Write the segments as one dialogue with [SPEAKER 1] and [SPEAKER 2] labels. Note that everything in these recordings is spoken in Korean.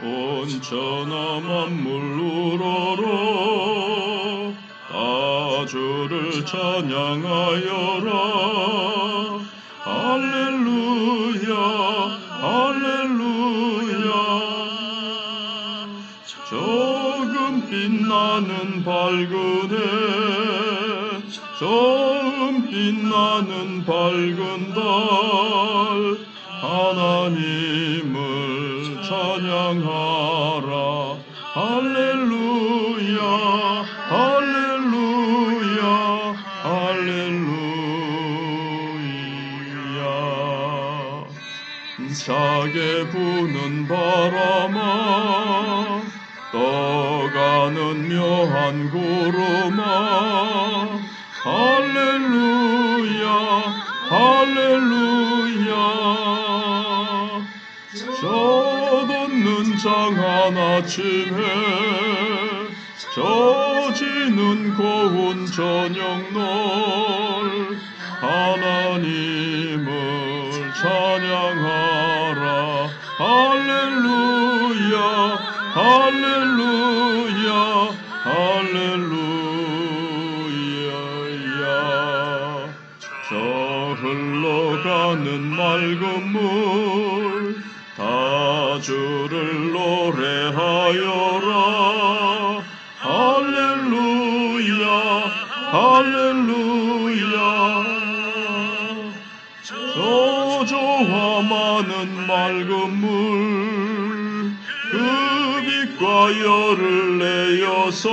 [SPEAKER 1] 온 천하 만물 우러러 다 주를 찬양하여라. 할렐루야 할렐루야. 조금 빛나는 밝은 해, 조금 빛나는 밝은 달, 하나님을 찬양하라. 할렐루야 할렐루야 할렐루야. 차게 부는 바람아, 떠가는 묘한 구름아, 할렐루야 할렐루야. 젖없는 장한 아침에, 젖지는 고운 저녁널, 하나님을 찬양하라. 할렐루야 할렐루야 할렐루야. 저 흘러가는 맑은 물, 다 주를 노래하여라. 할렐루야 할렐루야. 저조와 많은 맑은 물, 그 빛과 열을 내어서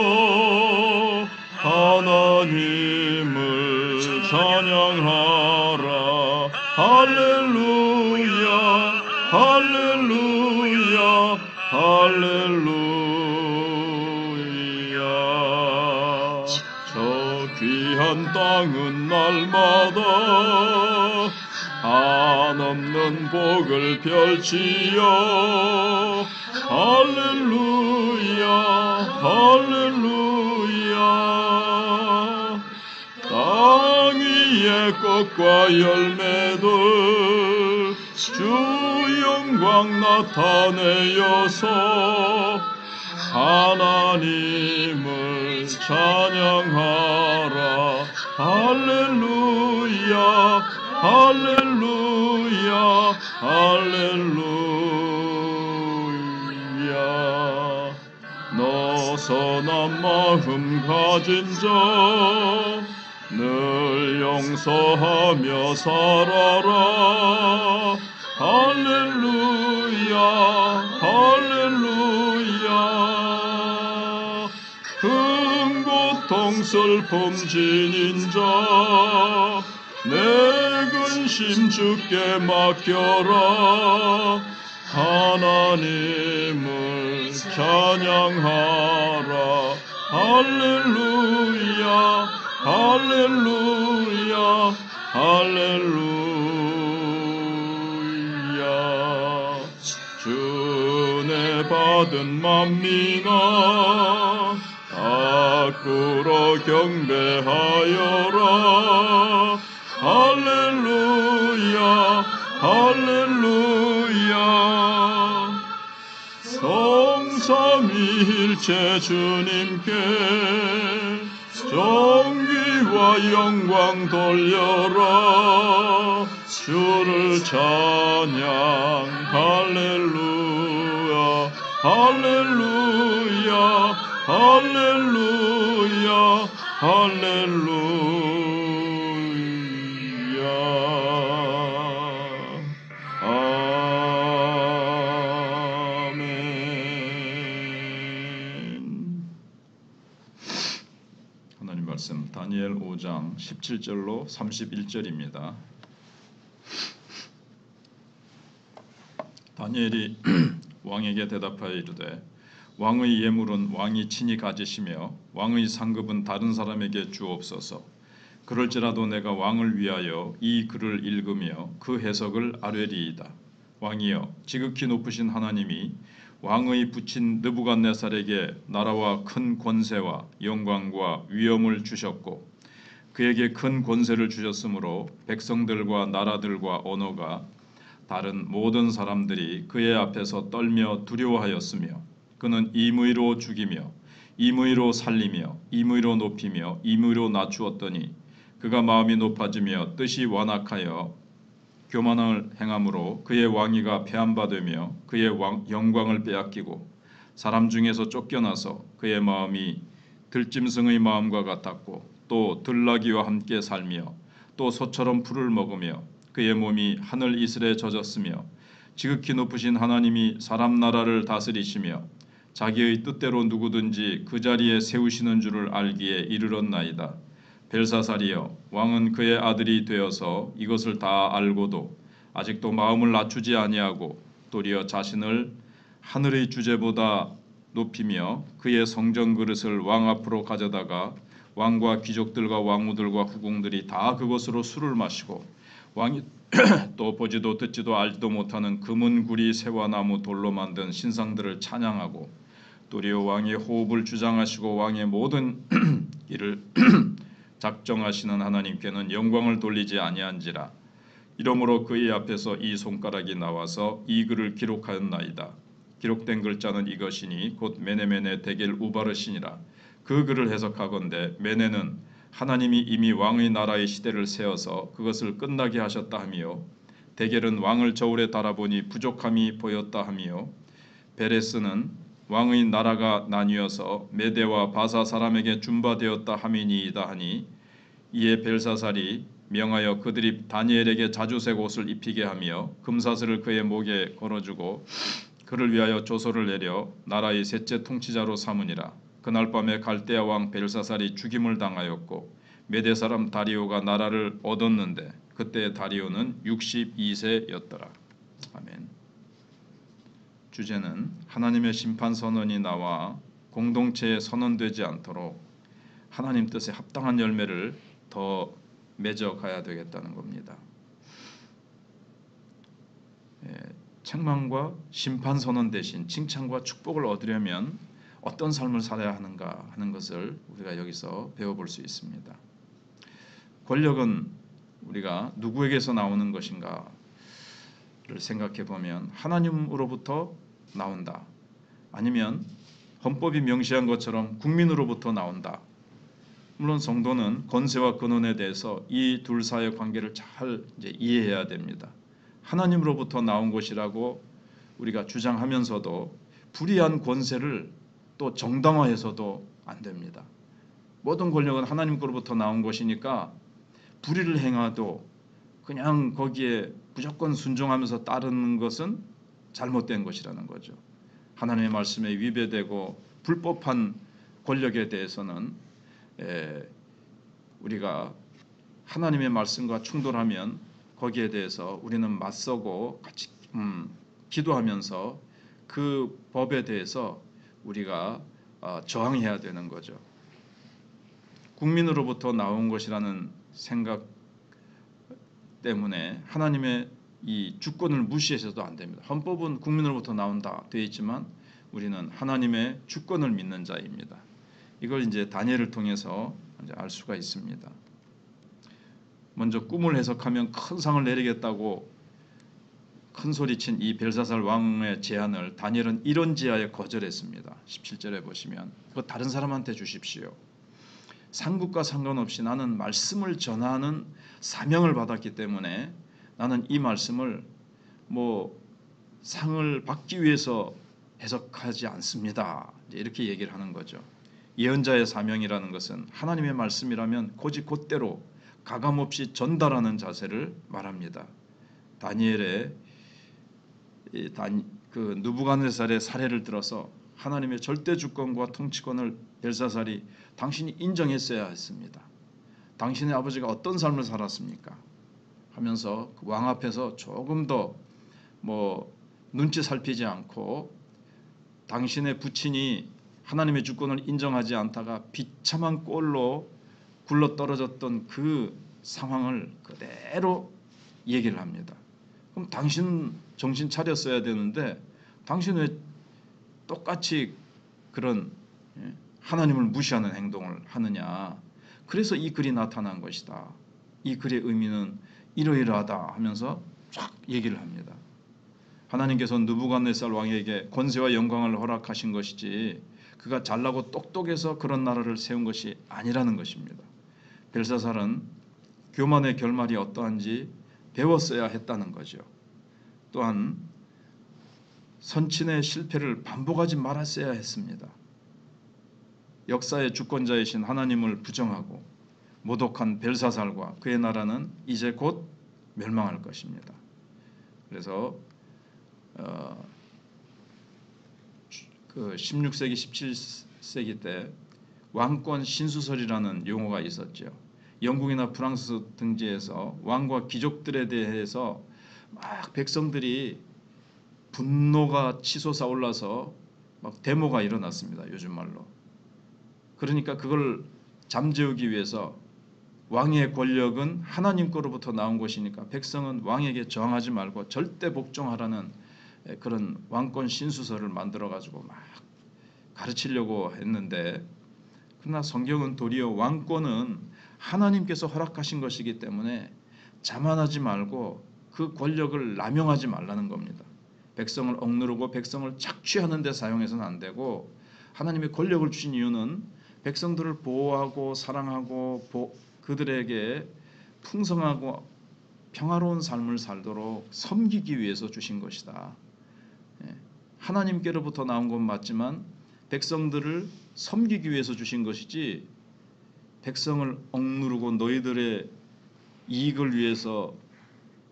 [SPEAKER 1] 하나님을 찬양하라. 할렐루야 할렐루야 할렐루야. 저 귀한 땅은 날마다 한없는 복을 펼치여. 할렐루야 할렐루야. 땅 위의 꽃과 열매들 주 영광 나타내어서 하나님을 찬양하라. 할렐루야 할렐루야 할렐루야. 너 선한 마음 가진 자, 늘 용서하며 살아라. 할렐루야 할렐루야. 큰 고통 슬픔 지닌 자, 내 근심 주께 맡겨라. 하나님을 찬양하라. 할렐루야 할렐루야 할렐루야. 주내 받은 만민아, 앞으로 경배하여라. 할렐루야 할렐루야. 성삼위일체 주님께 존귀와 영광 돌려라. 주를 찬양. 할렐루야 할렐루야 할렐루야 할렐루야. 아멘. 하나님 말씀 다니엘 5장 17절로 31절입니다. 다니엘이 왕에게 대답하여 이르되, 왕의 예물은 왕이 친히 가지시며 왕의 상급은 다른 사람에게 주옵소서. 그럴지라도 내가 왕을 위하여 이 글을 읽으며 그 해석을 아뢰리이다. 왕이여, 지극히 높으신 하나님이 왕의 부친 느부갓네살에게 나라와 큰 권세와 영광과 위엄을 주셨고, 그에게 큰 권세를 주셨으므로 백성들과 나라들과 언어가 다른 모든 사람들이 그의 앞에서 떨며 두려워하였으며 그는 임의로 죽이며 임의로 살리며 임의로 높이며 임의로 낮추었더니 그가 마음이 높아지며 뜻이 완악하여 교만을 행함으로 그의 왕위가 폐함받으며 그의 영광을 빼앗기고 사람 중에서 쫓겨나서 그의 마음이 들짐승의 마음과 같았고 또 들나귀와 함께 살며 또 소처럼 풀을 먹으며 그의 몸이 하늘 이슬에 젖었으며 지극히 높으신 하나님이 사람 나라를 다스리시며 자기의 뜻대로 누구든지 그 자리에 세우시는 줄을 알기에 이르렀나이다. 벨사살이여, 왕은 그의 아들이 되어서 이것을 다 알고도 아직도 마음을 낮추지 아니하고 도리어 자신을 하늘의 주제보다 높이며 그의 성전 그릇을 왕 앞으로 가져다가 왕과 귀족들과 왕후들과 후궁들이 다 그것으로 술을 마시고 왕이 또 보지도 듣지도 알지도 못하는 금은 구리 새와 나무 돌로 만든 신상들을 찬양하고 도리어 왕의 호흡을 주장하시고 왕의 모든 일을 작정하시는 하나님께는 영광을 돌리지 아니한지라. 이러므로 그의 앞에서 이 손가락이 나와서 이 글을 기록하였나이다. 기록된 글자는 이것이니 곧 메네메네 데겔 우바르시니라. 그 글을 해석하건대 메네는 하나님이 이미 왕의 나라의 시대를 세워서 그것을 끝나게 하셨다 하며 데겔은 왕을 저울에 달아보니 부족함이 보였다 하며 베레스는 왕의 나라가 나뉘어서 메대와 바사 사람에게 준바되었다 함이니이다 하니 이에 벨사살이 명하여 그들이 다니엘에게 자주색 옷을 입히게 하며 금사슬을 그의 목에 걸어주고 그를 위하여 조서를 내려 나라의 셋째 통치자로 삼으니라. 그날 밤에 갈대아 왕 벨사살이 죽임을 당하였고 메대 사람 다리오가 나라를 얻었는데 그때 다리오는 62세였더라. 아멘. 주제는 하나님의 심판 선언이 나와 공동체에 선언되지 않도록 하나님 뜻에 합당한 열매를 더 맺어가야 되겠다는 겁니다. 책망과 심판 선언 대신 칭찬과 축복을 얻으려면 어떤 삶을 살아야 하는가 하는 것을 우리가 여기서 배워볼 수 있습니다. 권력은 우리가 누구에게서 나오는 것인가를 생각해 보면 하나님으로부터 나온다. 아니면 헌법이 명시한 것처럼 국민으로부터 나온다. 물론 성도는 권세와 근원에 대해서 이 둘 사이의 관계를 잘 이해해야 됩니다. 하나님으로부터 나온 것이라고 우리가 주장하면서도 불의한 권세를 또 정당화해서도 안 됩니다. 모든 권력은 하나님으로부터 나온 것이니까 불의를 행하도 그냥 거기에 무조건 순종하면서 따르는 것은 잘못된 것이라는 거죠. 하나님의 말씀에 위배되고 불법한 권력에 대해서는 우리가 하나님의 말씀과 충돌하면 거기에 대해서 우리는 맞서고 같이 기도하면서 그 법에 대해서 우리가 저항해야 되는 거죠. 국민으로부터 나온 것이라는 생각 때문에 하나님의 이 주권을 무시해서도 안 됩니다. 헌법은 국민으로부터 나온다 되어 있지만 우리는 하나님의 주권을 믿는 자입니다. 이걸 이제 다니엘을 통해서 이제 알 수가 있습니다. 먼저 꿈을 해석하면 큰 상을 내리겠다고 큰 소리친 이 벨사살 왕의 제안을 다니엘은 이런 지하에 거절했습니다. 17절에 보시면 그거 다른 사람한테 주십시오. 상급과 상관없이 나는 말씀을 전하는 사명을 받았기 때문에 나는 이 말씀을 상을 받기 위해서 해석하지 않습니다. 이렇게 얘기를 하는 거죠. 예언자의 사명이라는 것은 하나님의 말씀이라면 곧대로 가감없이 전달하는 자세를 말합니다. 다니엘의 그 느부갓네살의 사례를 들어서 하나님의 절대 주권과 통치권을 벨사살이 당신이 인정했어야 했습니다. 당신의 아버지가 어떤 삶을 살았습니까? 하면서 그 왕 앞에서 조금 더 눈치 살피지 않고 당신의 부친이 하나님의 주권을 인정하지 않다가 비참한 꼴로 굴러 떨어졌던 그 상황을 그대로 얘기를 합니다. 그럼 당신 정신 차렸어야 되는데 당신 왜 똑같이 그런 하나님을 무시하는 행동을 하느냐. 그래서 이 글이 나타난 것이다. 이 글의 의미는 이러이러하다 하면서 쫙 얘기를 합니다. 하나님께서 느부갓네살 왕에게 권세와 영광을 허락하신 것이지 그가 잘나고 똑똑해서 그런 나라를 세운 것이 아니라는 것입니다. 벨사살은 교만의 결말이 어떠한지 배웠어야 했다는 거죠. 또한 선친의 실패를 반복하지 말았어야 했습니다. 역사의 주권자이신 하나님을 부정하고 모독한 벨사살과 그의 나라는 이제 곧 멸망할 것입니다. 그래서 그 16세기 17세기 때 왕권 신수설이라는 용어가 있었죠. 영국이나 프랑스 등지에서 왕과 귀족들에 대해서 막 백성들이 분노가 치솟아 올라서 막 데모가 일어났습니다. 요즘 말로. 그러니까 그걸 잠재우기 위해서 왕의 권력은 하나님 거로부터 나온 것이니까 백성은 왕에게 저항하지 말고 절대 복종하라는 그런 왕권 신수설을 만들어 가지고 막 가르치려고 했는데, 그러나 성경은 도리어 왕권은 하나님께서 허락하신 것이기 때문에 자만하지 말고 그 권력을 남용하지 말라는 겁니다. 백성을 억누르고 백성을 착취하는 데 사용해서는 안 되고, 하나님의 권력을 주신 이유는 백성들을 보호하고 사랑하고 그들에게 풍성하고 평화로운 삶을 살도록 섬기기 위해서 주신 것이다. 하나님께로부터 나온 건 맞지만 백성들을 섬기기 위해서 주신 것이지 백성을 억누르고 너희들의 이익을 위해서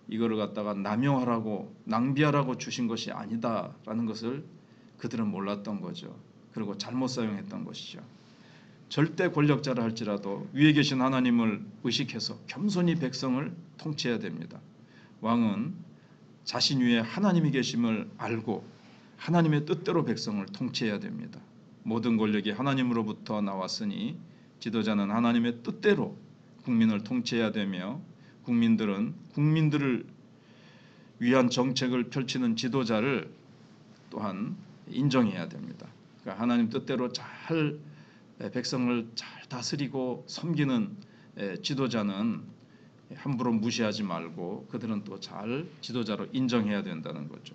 [SPEAKER 1] 이거를 갖다가 남용하라고 낭비하라고 주신 것이 아니다라는 것을 그들은 몰랐던 거죠. 그리고 잘못 사용했던 것이죠. 절대 권력자라 할지라도 위에 계신 하나님을 의식해서 겸손히 백성을 통치해야 됩니다. 왕은 자신 위에 하나님이 계심을 알고 하나님의 뜻대로 백성을 통치해야 됩니다. 모든 권력이 하나님으로부터 나왔으니 지도자는 하나님의 뜻대로 국민을 통치해야 되며, 국민들은 국민들을 위한 정책을 펼치는 지도자를 또한 인정해야 됩니다. 그러니까 하나님 뜻대로 잘 백성을 잘 다스리고 섬기는 지도자는 함부로 무시하지 말고 그들은 또 잘 지도자로 인정해야 된다는 거죠.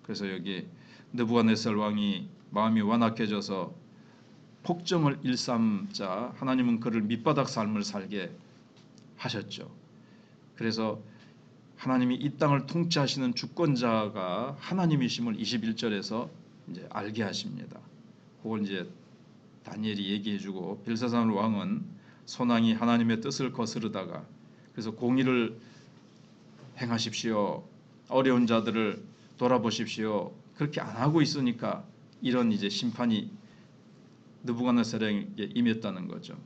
[SPEAKER 1] 그래서 여기 느부갓네살 왕이 마음이 완악해져서 폭정을 일삼자 하나님은 그를 밑바닥 삶을 살게 하셨죠. 그래서 하나님이 이 땅을 통치하시는 주권자가 하나님이심을 21절에서 이제 알게 하십니다. 그걸 이제 다니엘이 얘기해주고, 벨사살 왕은 소낭이 하나님의 뜻을 거스르다가 그래서 공의를 행하십시오, 어려운 자들을 돌아보십시오, 그렇게 안 하고 있으니까 이런 이제 심판이 느부갓네살에게 임했다는 거죠.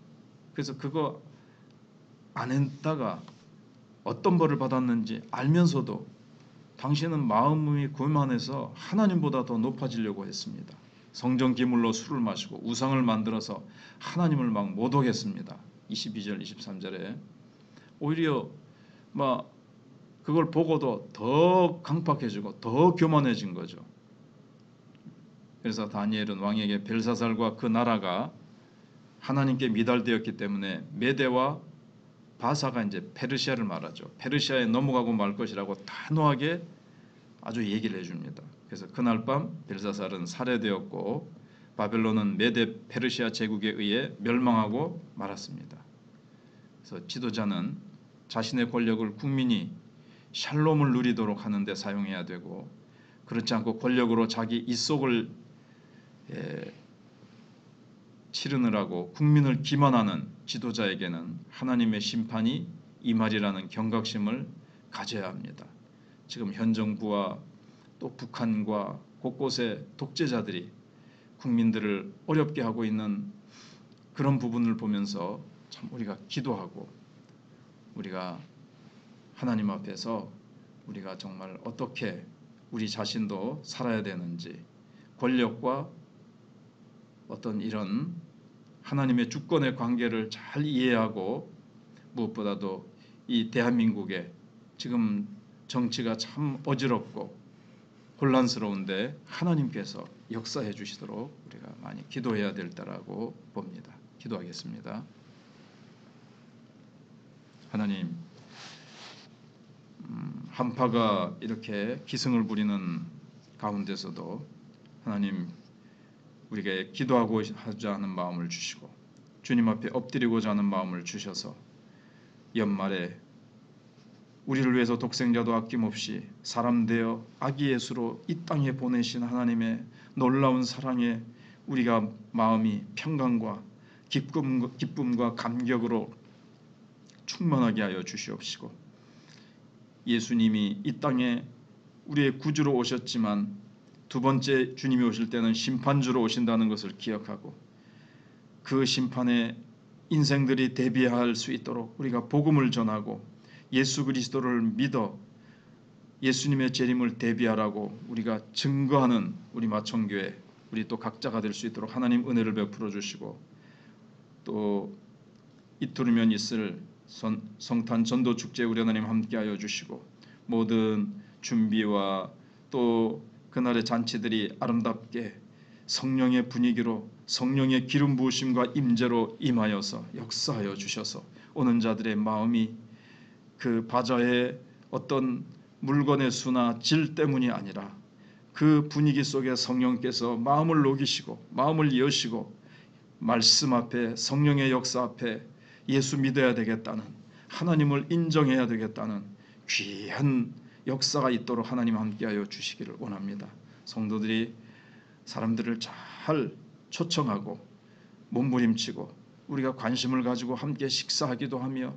[SPEAKER 1] 그래서 그거 안 했다가 어떤 벌을 받았는지 알면서도 당신은 마음이 교만해서 하나님보다 더 높아지려고 했습니다. 성전 기물로 술을 마시고 우상을 만들어서 하나님을 막 모독했습니다. 22절 23절에 오히려 막 그걸 보고도 더 강팍해지고 더 교만해진 거죠. 그래서 다니엘은 왕에게 벨사살과 그 나라가 하나님께 미달되었기 때문에 메대와 바사가 이제 페르시아를 말하죠. 페르시아에 넘어가고 말 것이라고 단호하게 아주 얘기를 해줍니다. 그래서 그날 밤 벨사살은 살해되었고 바벨론은 메대 페르시아 제국에 의해 멸망하고 말았습니다. 그래서 지도자는 자신의 권력을 국민이 샬롬을 누리도록 하는 데 사용해야 되고, 그렇지 않고 권력으로 자기 입속을 치르느라고 국민을 기만하는 지도자에게는 하나님의 심판이 임하리라는 경각심을 가져야 합니다. 지금 현 정부와 또 북한과 곳곳에 독재자들이 국민들을 어렵게 하고 있는 그런 부분을 보면서 참 우리가 기도하고 우리가 하나님 앞에서 우리가 정말 어떻게 우리 자신도 살아야 되는지, 권력과 어떤 이런 하나님의 주권의 관계를 잘 이해하고, 무엇보다도 이 대한민국의 지금 정치가 참 어지럽고 혼란스러운데 하나님께서 역사해 주시도록 우리가 많이 기도해야 될 때라고 봅니다. 기도하겠습니다. 하나님, 한파가 이렇게 기승을 부리는 가운데서도 하나님 우리에게 기도하고 하자 하는 마음을 주시고 주님 앞에 엎드리고자 하는 마음을 주셔서 연말에 우리를 위해서 독생자도 아낌없이 사람 되어 아기 예수로 이 땅에 보내신 하나님의 놀라운 사랑에 우리가 마음이 평강과 기쁨과 감격으로 충만하게 하여 주시옵시고, 예수님이 이 땅에 우리의 구주로 오셨지만 두 번째 주님이 오실 때는 심판주로 오신다는 것을 기억하고 그 심판에 인생들이 대비할 수 있도록 우리가 복음을 전하고 예수 그리스도를 믿어 예수님의 재림을 대비하라고 우리가 증거하는 우리 마천교회, 우리 또 각자가 될 수 있도록 하나님 은혜를 베풀어 주시고, 또 이틀이면 있을 성탄 전도 축제 우리 하나님 함께하여 주시고 모든 준비와 또 그날의 잔치들이 아름답게 성령의 분위기로 성령의 기름 부으심과 임재로 임하여서 역사하여 주셔서 오는 자들의 마음이 그 바자의 어떤 물건의 수나 질 때문이 아니라 그 분위기 속에 성령께서 마음을 녹이시고 마음을 여시고 말씀 앞에 성령의 역사 앞에 예수 믿어야 되겠다는, 하나님을 인정해야 되겠다는 귀한 역사가 있도록 하나님 함께하여 주시기를 원합니다. 성도들이 사람들을 잘 초청하고 몸부림치고 우리가 관심을 가지고 함께 식사하기도 하며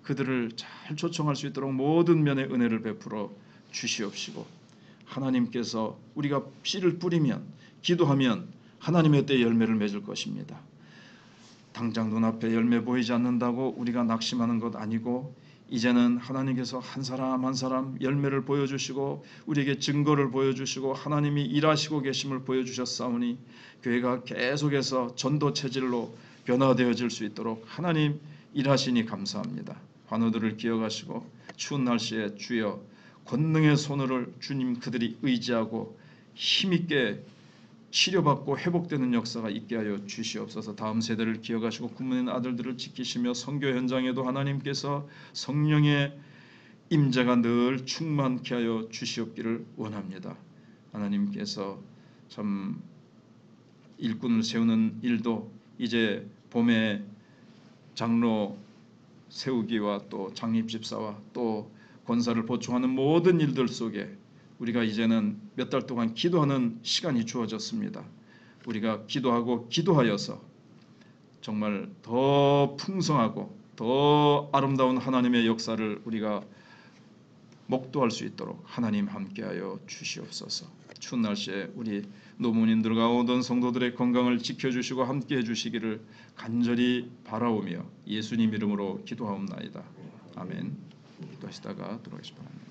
[SPEAKER 1] 그들을 잘 초청할 수 있도록 모든 면의 은혜를 베풀어 주시옵시고, 하나님께서 우리가 씨를 뿌리면 기도하면 하나님의 때에 열매를 맺을 것입니다. 당장 눈앞에 열매 보이지 않는다고 우리가 낙심하는 것 아니고 이제는 하나님께서 한 사람 한 사람 열매를 보여주시고 우리에게 증거를 보여주시고 하나님이 일하시고 계심을 보여주셨사오니 교회가 계속해서 전도 체질로 변화되어질 수 있도록 하나님 일하시니 감사합니다. 환우들을 기억하시고 추운 날씨에 주여 권능의 손을 주님 그들이 의지하고 힘있게 치료받고 회복되는 역사가 있게 하여 주시옵소서. 다음 세대를 기억하시고 군문인 아들들을 지키시며 선교 현장에도 하나님께서 성령의 임재가 늘 충만케 하여 주시옵기를 원합니다. 하나님께서 참 일꾼을 세우는 일도 이제 봄에 장로 세우기와 또 장립집사와 또 권사를 보충하는 모든 일들 속에 우리가 이제는 몇 달 동안 기도하는 시간이 주어졌습니다. 우리가 기도하고 기도하여서 정말 더 풍성하고 더 아름다운 하나님의 역사를 우리가 목도할 수 있도록 하나님 함께하여 주시옵소서. 추운 날씨에 우리 노문인들과 오던 성도들의 건강을 지켜주시고 함께해 주시기를 간절히 바라오며 예수님 이름으로 기도하옵나이다. 아멘. 기도하시다가 들어가시 바랍니다.